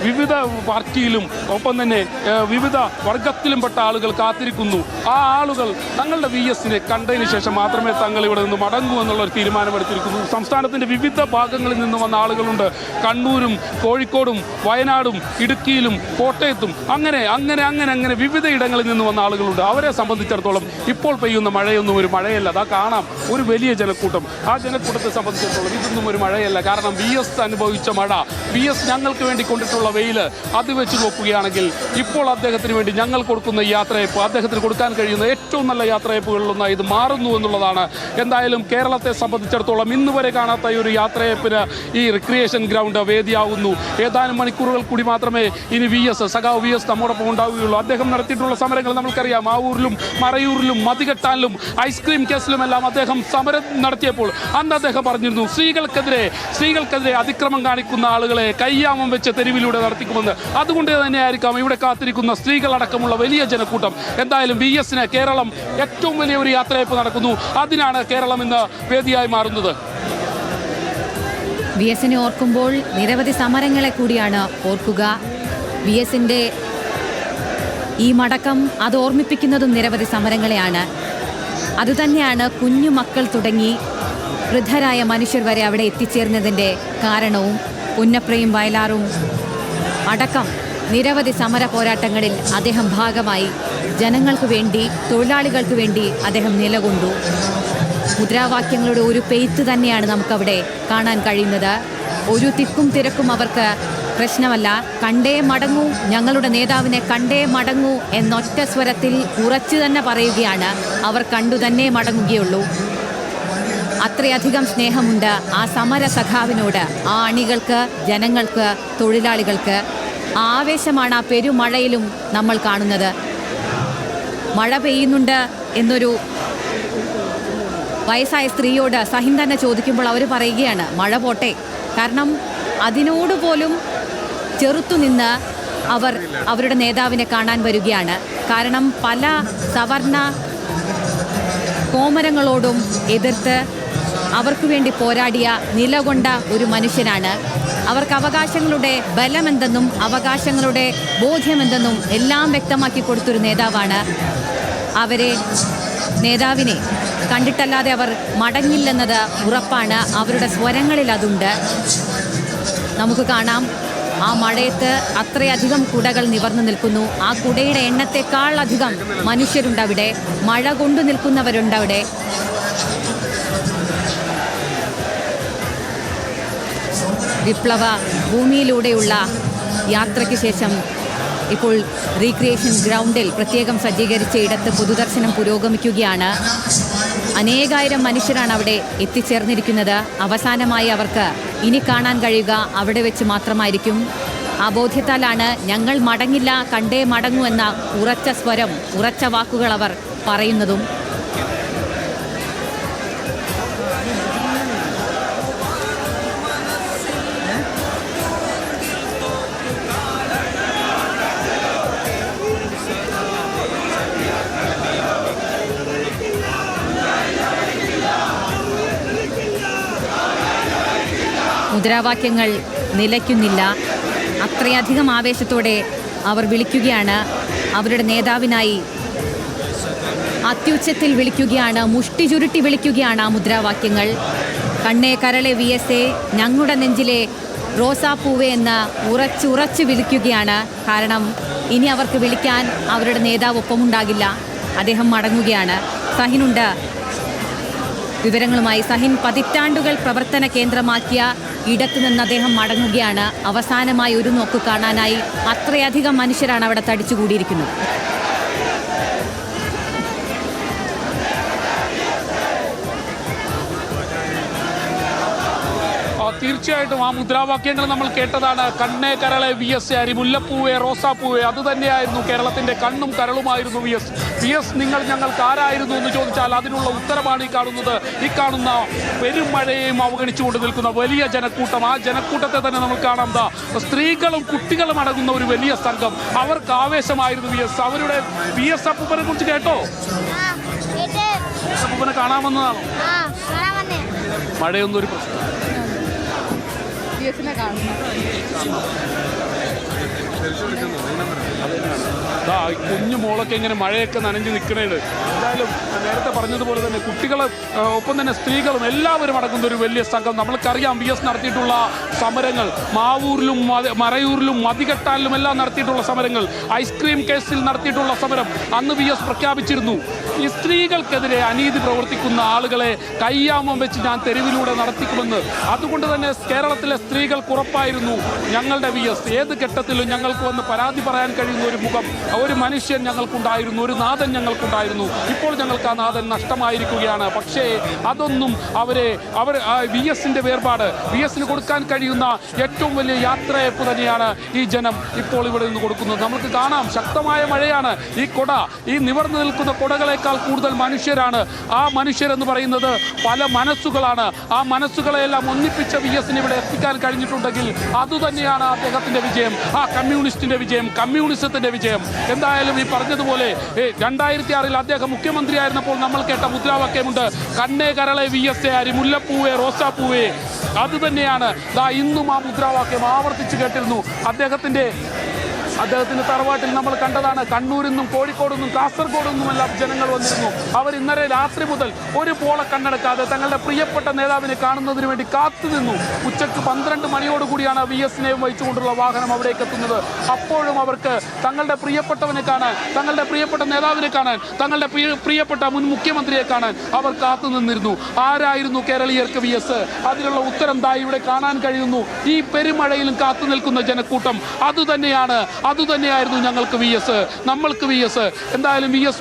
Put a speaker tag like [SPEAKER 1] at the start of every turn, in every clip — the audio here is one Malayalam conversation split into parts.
[SPEAKER 1] വിവിധ പാർട്ടിയിലും ഒപ്പം തന്നെ വിവിധ വർഗത്തിലും പെട്ട ആളുകൾ കാത്തിരിക്കുന്നു. ആ ആളുകൾ തങ്ങളുടെ VS-നെ കണ്ടതിന് ശേഷം മാത്രമേ തങ്ങൾ ഇവിടെ നിന്ന് മടങ്ങൂ എന്നുള്ളൊരു തീരുമാനമെടുത്തിരിക്കുന്നു. സംസ്ഥാനത്തിൻ്റെ വിവിധ ഭാഗങ്ങളിൽ നിന്ന് വന്ന ആളുകളുണ്ട്. കണ്ണൂരും കോഴിക്കോടും വയനാടും ഇടുക്കിയിലും കോട്ടയത്തും അങ്ങനെ അങ്ങനെ അങ്ങനെ അങ്ങനെ വിവിധ ഇടങ്ങളിൽ നിന്ന് വന്ന ആളുകളുണ്ട്. അവരെ സംബന്ധിച്ചിടത്തോളം ഇപ്പോൾ പെയ്യുന്ന മഴയൊന്നും ഒരു മഴയല്ല. അതാ കാണാം ഒരു വലിയ ജനക്കൂട്ടം. ആ ജനക്കൂട്ടത്തെ സംബന്ധിച്ചിടത്തോളം ഇതൊന്നും ഒരു മഴയല്ല. കാരണം VS അനുഭവിച്ച മഴ, VS ഞങ്ങൾക്ക് വേണ്ടി കൊണ്ടിട്ടുള്ള വെയിൽ, അത് വെച്ച് നോക്കുകയാണെങ്കിൽ ഇപ്പോൾ അദ്ദേഹത്തിന് വേണ്ടി ഞങ്ങൾ കൊടുക്കുന്ന യാത്രയപ്പ്, അദ്ദേഹത്തിന് കൊടുക്കാൻ കഴിയുന്ന ഏറ്റവും നല്ല യാത്രയപ്പുകളിലൊന്നായി ഇത് മാറുന്നു എന്നുള്ളതാണ്. എന്തായാലും കേരളത്തെ സംബന്ധിച്ചിടത്തോളം ഇന്ന് വരെ കാണാത്ത ഈ ഒരു യാത്രയപ്പിന് ഈ റിക്രിയേഷൻ ഗ്രൗണ്ട് വേദിയാവുന്നു. ഏതാനും മണിക്കൂറുകൾ കൂടി മാത്രമേ ഇനി സഖാവ് VS നമ്മോടൊപ്പം ഉണ്ടാവുകയുള്ളൂ. അദ്ദേഹം നടത്തിയിട്ടുള്ള സമരങ്ങൾ നമ്മൾക്കറിയാം. ആവൂരിലും മറയൂരിലും മതികെട്ടാനിലും ഐസ്ക്രീം കേസിലുമെല്ലാം അദ്ദേഹം സമരം നടത്തിയപ്പോൾ അന്ന് അദ്ദേഹം പറഞ്ഞിരുന്നു സ്ത്രീകൾക്കെതിരെ അതിക്രമം കാണിക്കുന്ന ആളുകളെ കയ്യാമം വെച്ച് തെരുവിലൂടെ നടത്തിക്കുമെന്ന്. അതുകൊണ്ട് തന്നെയായിരിക്കാം ഇവിടെ കാത്തിരിക്കുന്ന സ്ത്രീകളടക്കമുള്ള വലിയ ജനക്കൂട്ടം. എന്തായാലും VS-ന് കേരളം ഏറ്റവും വലിയ ഒരു യാത്രയപ്പ് നടക്കുന്നു. അതിനാണ് കേരളം ഇന്ന് വേദിയായി മാറുന്നത്.
[SPEAKER 2] VS-നെ ഓർക്കുമ്പോൾ നിരവധി സമരങ്ങളെ കൂടിയാണ് ഓർക്കുക. VS-ന്റെ ഈ മടക്കം അത് ഓർമ്മിപ്പിക്കുന്നതും നിരവധി സമരങ്ങളെയാണ്. അതുതന്നെയാണ് കുഞ്ഞു മക്കൾ തുടങ്ങി വൃദ്ധരായ മനുഷ്യർ വരെ അവിടെ എത്തിച്ചേർന്നതിൻ്റെ കാരണവും. പുന്നപ്രയും വയലാറും അടക്കം നിരവധി സമര പോരാട്ടങ്ങളിൽ അദ്ദേഹം ഭാഗമായി. ജനങ്ങൾക്ക് വേണ്ടി, തൊഴിലാളികൾക്ക് വേണ്ടി അദ്ദേഹം നിലകൊണ്ടു. മുദ്രാവാക്യങ്ങളുടെ ഒരു പെയ്ത്ത് തന്നെയാണ് നമുക്കവിടെ കാണാൻ കഴിയുന്നത്. ഒരു തിക്കും തിരക്കും അവർക്ക് പ്രശ്നമല്ല. കണ്ടേ മടങ്ങൂ, ഞങ്ങളുടെ നേതാവിനെ കണ്ടേ മടങ്ങൂ എന്നൊറ്റ സ്വരത്തിൽ ഉറച്ചു തന്നെ പറയുകയാണ്. അവർ കണ്ടു തന്നെ മടങ്ങുകയുള്ളൂ. അത്രയധികം സ്നേഹമുണ്ട് ആ സമര സഖാവിനോട്, ആ അണികൾക്ക്, ജനങ്ങൾക്ക്, തൊഴിലാളികൾക്ക്. ആവേശമാണ് ആ പെരുമഴയിലും നമ്മൾ കാണുന്നത്. മഴ പെയ്യുന്നുണ്ട് എന്നൊരു വയസ്സായ സ്ത്രീയോട് സഹിൻ തന്നെ ചോദിക്കുമ്പോൾ അവർ പറയുകയാണ് മഴ പോട്ടെ. കാരണം അതിനോട് പോലും ചെറുത്തുനിന്ന് അവർ അവരുടെ നേതാവിനെ കാണാൻ വരികയാണ്. കാരണം പല സവർണ കോമരങ്ങളോടും എതിർത്ത് അവർക്ക് വേണ്ടി പോരാടിയ നിലകൊണ്ട ഒരു മനുഷ്യനാണ്. അവർക്ക് അവകാശങ്ങളുടെ ബലമെന്തെന്നും അവകാശങ്ങളുടെ ബോധ്യമെന്തെന്നും എല്ലാം വ്യക്തമാക്കി കൊടുത്തൊരു നേതാവാണ്. നേതാവിനെ കണ്ടിട്ടല്ലാതെ അവർ മടങ്ങില്ലെന്നത് ഉറപ്പാണ്. അവരുടെ സ്വരങ്ങളിൽ അതുണ്ട്. നമുക്ക് കാണാം ആ മഴയത്ത് അത്രയധികം കുടകൾ നിവർന്നു നിൽക്കുന്നു. ആ കുടയുടെ എണ്ണത്തെക്കാൾ അധികം മനുഷ്യരുണ്ടവിടെ, മഴ കൊണ്ടു നിൽക്കുന്നവരുണ്ടവിടെ. വിപ്ലവ ഭൂമിയിലൂടെയുള്ള യാത്രയ്ക്ക് ശേഷം ഇപ്പോൾ റീക്രിയേഷൻ ഗ്രൗണ്ടിൽ പ്രത്യേകം സജ്ജീകരിച്ച ഇടത്ത് പൊതുദർശനം പുരോഗമിക്കുകയാണ്. അനേകായിരം മനുഷ്യരാണ് അവിടെ എത്തിച്ചേർന്നിരിക്കുന്നത്. അവസാനമായി അവർക്ക് ഇനി കാണാൻ കഴിയുക അവിടെ വെച്ച് മാത്രമായിരിക്കും. ആ ബോധ്യത്താലാണ് ഞങ്ങൾ മടങ്ങില്ല, കണ്ടേ മടങ്ങൂ എന്ന ഉറച്ച സ്വരം, ഉറച്ച വാക്കുകൾ അവർ പറയുന്നതും. മുദ്രാവാക്യങ്ങൾ നിലയ്ക്കുന്നില്ല. അത്രയധികം ആവേശത്തോടെ അവർ വിളിക്കുകയാണ്. അവരുടെ നേതാവിനായി അത്യുച്ചത്തിൽ വിളിക്കുകയാണ്, മുഷ്ടി ചുരുട്ടി വിളിക്കുകയാണ് ആ മുദ്രാവാക്യങ്ങൾ. കണ്ണേ കരളെ VS-എ, ഞങ്ങളുടെ നെഞ്ചിലെ റോസാപ്പൂവേ എന്ന് ഉറച്ചുറച്ച് വിളിക്കുകയാണ്. കാരണം ഇനി അവർക്ക് വിളിക്കാൻ അവരുടെ നേതാവ് ഒപ്പമുണ്ടാകില്ല. അദ്ദേഹം മടങ്ങുകയാണ്. സഹിനുണ്ട് വിവരങ്ങളുമായി. സഹിൻ, പതിറ്റാണ്ടുകൾ പ്രവർത്തന കേന്ദ്രമാക്കിയ ഇടത്തു നിന്ന് അദ്ദേഹം മടങ്ങുകയാണ്. അവസാനമായി ഒരു നോക്ക് കാണാനായി അത്രയധികം മനുഷ്യരാണ് അവിടെ തടിച്ചുകൂടിയിരിക്കുന്നത്.
[SPEAKER 1] തീർച്ചയായിട്ടും ആ മുദ്രാവാക്യങ്ങൾ നമ്മൾ കേട്ടതാണ്. കണ്ണേ കരളെ VS-എ, അരിമുല്ലപ്പൂവേ റോസാപ്പൂവേ, അതുതന്നെയായിരുന്നു കേരളത്തിന്റെ കണ്ണും കരളുമായിരുന്നു VS. നിങ്ങൾ ഞങ്ങൾക്ക് ആരായിരുന്നു എന്ന് ചോദിച്ചാൽ അതിനുള്ള ഉത്തരമാണ് ഈ കാണുന്നത്. ഈ കാണുന്ന പെരുമഴയെയും അവഗണിച്ചുകൊണ്ട് നിൽക്കുന്ന വലിയ ജനക്കൂട്ടം. ആ ജനക്കൂട്ടത്തെ തന്നെ നമ്മൾ കാണാം. സ്ത്രീകളും കുട്ടികളും അടങ്ങുന്ന ഒരു വലിയ സംഘം. അവർക്ക് ആവേശമായിരുന്നു VS. അവരുടെ VS അപ്പൂപ്പനെ കുറിച്ച് കേട്ടോ? അപ്പൂപ്പനെ കാണാമെന്നതാണോ? മഴയൊന്നും ഒരു പ്രശ്നം. കുഞ്ഞു മോളൊക്കെ ഇങ്ങനെ മഴയൊക്കെ നനഞ്ഞ് നിൽക്കണേണ്. എന്തായാലും നേരത്തെ പറഞ്ഞതുപോലെ തന്നെ കുട്ടികൾ ഒപ്പം തന്നെ സ്ത്രീകളും എല്ലാവരും അടങ്ങുന്ന ഒരു വലിയ സംഘം. നമ്മൾക്കറിയാം VS നടത്തിയിട്ടുള്ള സമരങ്ങൾ, മാവൂരിലും മറയൂരിലും മതികെട്ടാലിലും എല്ലാം നടത്തിയിട്ടുള്ള സമരങ്ങൾ, ഐസ്ക്രീം കേസിൽ നടത്തിയിട്ടുള്ള സമരം അന്ന് VS പ്രഖ്യാപിച്ചിരുന്നു. ഈ സ്ത്രീകൾക്കെതിരെ അനീതി പ്രവർത്തിക്കുന്ന ആളുകളെ കയ്യാമം വെച്ച് ഞാൻ തെരുവിലൂടെ നടത്തിക്കുമെന്ന്. അതുകൊണ്ട് തന്നെ കേരളത്തിലെ സ്ത്രീകൾക്ക് ഉറപ്പായിരുന്നു ഞങ്ങളുടെ VS ഏത് ഘട്ടത്തിലും ഞങ്ങൾക്ക് വന്ന് പരാതി പറയാൻ കഴിയുന്ന ഒരു മുഖം, ഒരു മനുഷ്യൻ ഞങ്ങൾക്കുണ്ടായിരുന്നു, ഒരു നാഥൻ ഞങ്ങൾക്കുണ്ടായിരുന്നു. ഇപ്പോൾ ഞങ്ങൾക്ക് ആ നാഥൻ നഷ്ടമായിരിക്കുകയാണ്. പക്ഷേ അതൊന്നും അവർ VSന്റെ വേർപാട്, VSന് കൊടുക്കാൻ കഴിയുന്ന ഏറ്റവും വലിയ യാത്രയപ്പ് തന്നെയാണ് ഈ ജനം ഇപ്പോൾ ഇവിടെ നിന്ന് കൊടുക്കുന്നത്. നമുക്ക് കാണാം, ശക്തമായ മഴയാണ്. ഈ കൊട, ഈ നിവർന്നു നിൽക്കുന്ന കൊടകളേക്കാൾ കൂടുതൽ മനുഷ്യരാണ്. ആ മനുഷ്യരെന്ന് പറയുന്നത് പല മനസ്സുകളാണ്. ആ മനസ്സുകളെല്ലാം ഒന്നിപ്പിച്ച VSന് ഇവിടെ എത്തിക്കാൻ കഴിഞ്ഞിട്ടുണ്ടെങ്കിൽ അതുതന്നെയാണ് അദ്ദേഹത്തിന്റെ വിജയം, ആ കമ്മ്യൂണിസ്റ്റിന്റെ വിജയം, കമ്മ്യൂണിസത്തിന്റെ വിജയം. എന്തായാലും ഈ പറഞ്ഞതുപോലെ 2006 അദ്ദേഹം മുഖ്യമന്ത്രിയായിരുന്നപ്പോൾ നമ്മൾ കേട്ട മുദ്രാവാക്യമുണ്ട്, കണ്ണേ കരളെ VS ആരി മുല്ലപ്പൂവേ റോസാപ്പൂവേ. അത് തന്നെയാണ് ഇന്നും ആ മുദ്രാവാക്യം ആവർത്തിച്ച് കേട്ടിരുന്നു. അദ്ദേഹത്തിന്റെ തറവാട്ടിൽ നമ്മൾ കണ്ടതാണ്. കണ്ണൂരിൽ നിന്നും കോഴിക്കോട് നിന്നും കാസർഗോഡ് നിന്നുമെല്ലാം ജനങ്ങൾ വന്നിരുന്നു. അവർ ഇന്നലെ രാത്രി മുതൽ ഒരു പോള കണ്ണെടുക്കാതെ തങ്ങളുടെ പ്രിയപ്പെട്ട നേതാവിനെ കാണുന്നതിന് വേണ്ടി കാത്തുനിന്നു. ഉച്ചയ്ക്ക് 12 മണിയോടുകൂടിയാണ് VSനെ വഹിച്ചുകൊണ്ടുള്ള വാഹനം അവിടേക്ക് എത്തുന്നത്. അപ്പോഴും അവർക്ക് തങ്ങളുടെ പ്രിയപ്പെട്ടവനെ കാണാൻ, തങ്ങളുടെ പ്രിയപ്പെട്ട നേതാവിനെ കാണാൻ, തങ്ങളുടെ പ്രിയപ്പെട്ട മുൻ മുഖ്യമന്ത്രിയെ കാണാൻ അവർ കാത്തുനിന്നിരുന്നു. ആരായിരുന്നു കേരളീയർക്ക് VS? അതിനുള്ള ഉത്തരം ഇവിടെ കാണാൻ കഴിയുന്നു. ഈ പെരുമഴയിലും കാത്തു നിൽക്കുന്ന ജനക്കൂട്ടം അതുതന്നെയായിരുന്നു ഞങ്ങൾക്ക് VS, നമ്മൾക്ക് VS. എന്തായാലും VS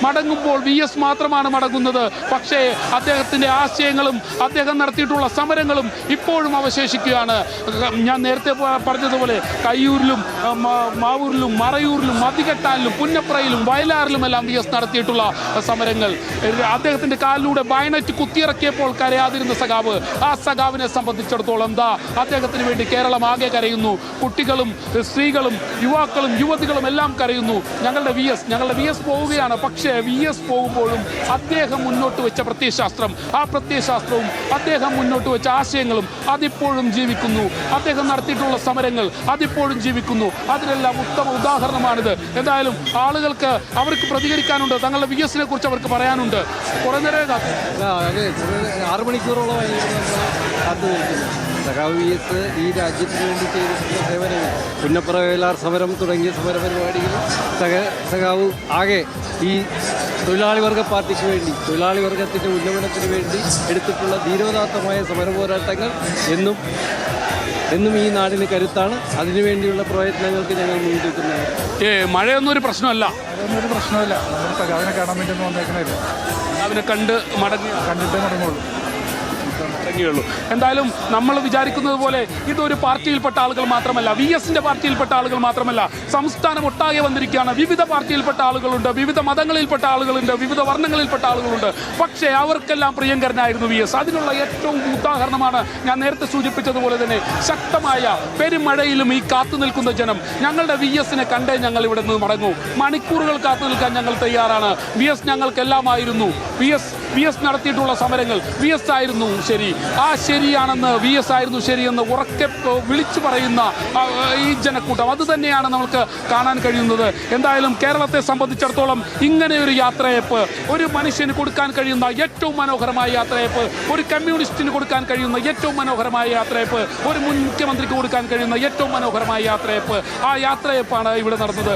[SPEAKER 1] മടങ്ങുമ്പോൾ VS മാത്രമാണ് മടങ്ങുന്നത്. പക്ഷേ അദ്ദേഹത്തിന്റെ ആശയങ്ങളും അദ്ദേഹം നടത്തിയിട്ടുള്ള സമരങ്ങളും ഇപ്പോഴും അവശേഷിക്കുകയാണ്. ഞാൻ നേരത്തെ പറഞ്ഞതുപോലെ കയ്യൂരിലും മാവൂരിലും മറയൂരിലും മതികെട്ടാലിലും പുന്നപ്രയിലും വയലാറിലുമെല്ലാം VS നടത്തിയിട്ടുള്ള സമരങ്ങൾ, അദ്ദേഹത്തിന്റെ കാലിലൂടെ ബയനറ്റ് കുത്തിയിറക്കിയപ്പോൾ കരയാതിരുന്ന സഖാവ്, ആ സഖാവിനെ സംബന്ധിച്ചിടത്തോളം അദ്ദേഹത്തിന് വേണ്ടി കേരളം ആകെ കരയുന്നു. കുട്ടികളും സ്ത്രീകളും യുവാക്കളും യുവതികളും എല്ലാം കരയുന്നു. ഞങ്ങളുടെ VS പോവുകയാണ്. പക്ഷേ VS പോകുമ്പോഴും അദ്ദേഹം മുന്നോട്ട് വെച്ച പ്രത്യയശാസ്ത്രം, ആ പ്രത്യയശാസ്ത്രവും അദ്ദേഹം മുന്നോട്ട് വെച്ച ആശയങ്ങളും അതിപ്പോഴും ജീവിക്കുന്നു. അദ്ദേഹം നടത്തിയിട്ടുള്ള സമരങ്ങൾ അതിപ്പോഴും ജീവിക്കുന്നു. അതിനെല്ലാം ഉത്തമ ഉദാഹരണമാണിത്. എന്തായാലും ആളുകൾക്ക് അവർക്ക് പ്രതികരിക്കാനുണ്ട്, തങ്ങളുടെ VSനെ കുറിച്ച് അവർക്ക് പറയാനുണ്ട്. കുറെ നേരം
[SPEAKER 3] 6 മണിക്കൂറോളം സഖാവ് VS ഈ രാജ്യത്തിന് വേണ്ടി ചെയ്തിട്ടുള്ള സേവനങ്ങൾ, പുന്നപ്ര വയലാർ സമരം തുടങ്ങിയ സമരപരിപാടികൾ സഖാവ് ആകെ ഈ തൊഴിലാളി വർഗ പാർട്ടിക്ക് വേണ്ടി, തൊഴിലാളി വർഗത്തിൻ്റെ ഉന്നമനത്തിന് വേണ്ടി എടുത്തിട്ടുള്ള ധീരോദാത്തമായ സമര പോരാട്ടങ്ങൾ എന്നും ഈ നാടിന് കരുത്താണ്. അതിനുവേണ്ടിയുള്ള പ്രയത്നങ്ങൾക്ക് ഞങ്ങൾ മുൻകൂട്ടുന്നത്.
[SPEAKER 1] മഴയൊന്നും ഒരു പ്രശ്നമല്ല.
[SPEAKER 3] നമ്മൾ സഖാവിനെ കാണാൻ വേണ്ടി വന്നേക്കണല്ലോ.
[SPEAKER 1] അവനെ കണ്ടിട്ടേ മടങ്ങുള്ളൂ.
[SPEAKER 4] എന്തായാലും നമ്മൾ വിചാരിക്കുന്നത് പോലെ ഇതൊരു പാർട്ടിയിൽപ്പെട്ട ആളുകൾ മാത്രമല്ല, VSന്റെ പാർട്ടിയിൽപ്പെട്ട ആളുകൾ മാത്രമല്ല, സംസ്ഥാനം ഒട്ടാകെ വന്നിരിക്കുകയാണ്. വിവിധ പാർട്ടിയിൽപ്പെട്ട ആളുകളുണ്ട്, വിവിധ മതങ്ങളിൽപ്പെട്ട ആളുകളുണ്ട്, വിവിധ വർണ്ണങ്ങളിൽപ്പെട്ട ആളുകളുണ്ട്. പക്ഷേ അവർക്കെല്ലാം പ്രിയങ്കരനായിരുന്നു VS. അതിനുള്ള ഏറ്റവും ഉദാഹരണമാണ് ഞാൻ നേരത്തെ സൂചിപ്പിച്ചതുപോലെ തന്നെ ശക്തമായ പെരുമഴയിലും ഈ കാത്തു നിൽക്കുന്ന ജനം. ഞങ്ങളുടെ VSനെ കണ്ടേ ഞങ്ങൾ ഇവിടെ നിന്ന് മടങ്ങൂ. മണിക്കൂറുകൾ കാത്തു നിൽക്കാൻ ഞങ്ങൾ തയ്യാറാണ്. VS ഞങ്ങൾക്കെല്ലാമായിരുന്നു. VS നടത്തിയിട്ടുള്ള സമരങ്ങൾ VS ആയിരുന്നു ശരി, ആ ശരിയാണെന്ന് VS ആയിരുന്നു ശരിയെന്ന് ഉറക്കെ വിളിച്ചു പറയുന്ന ഈ ജനക്കൂട്ടം, അത് തന്നെയാണ് നമുക്ക് കാണാൻ കഴിയുന്നത്. എന്തായാലും കേരളത്തെ സംബന്ധിച്ചിടത്തോളം ഇങ്ങനെ ഒരു യാത്രയപ്പ്, ഒരു മനുഷ്യന് കൊടുക്കാൻ കഴിയുന്ന ഏറ്റവും മനോഹരമായ യാത്രയപ്പ്, ഒരു കമ്മ്യൂണിസ്റ്റിന് കൊടുക്കാൻ കഴിയുന്ന ഏറ്റവും മനോഹരമായ യാത്രയപ്പ്, ഒരു മുൻ മുഖ്യമന്ത്രിക്ക് കൊടുക്കാൻ കഴിയുന്ന ഏറ്റവും മനോഹരമായ യാത്രയപ്പ്, ആ യാത്രയപ്പാണ് ഇവിടെ നടന്നത്.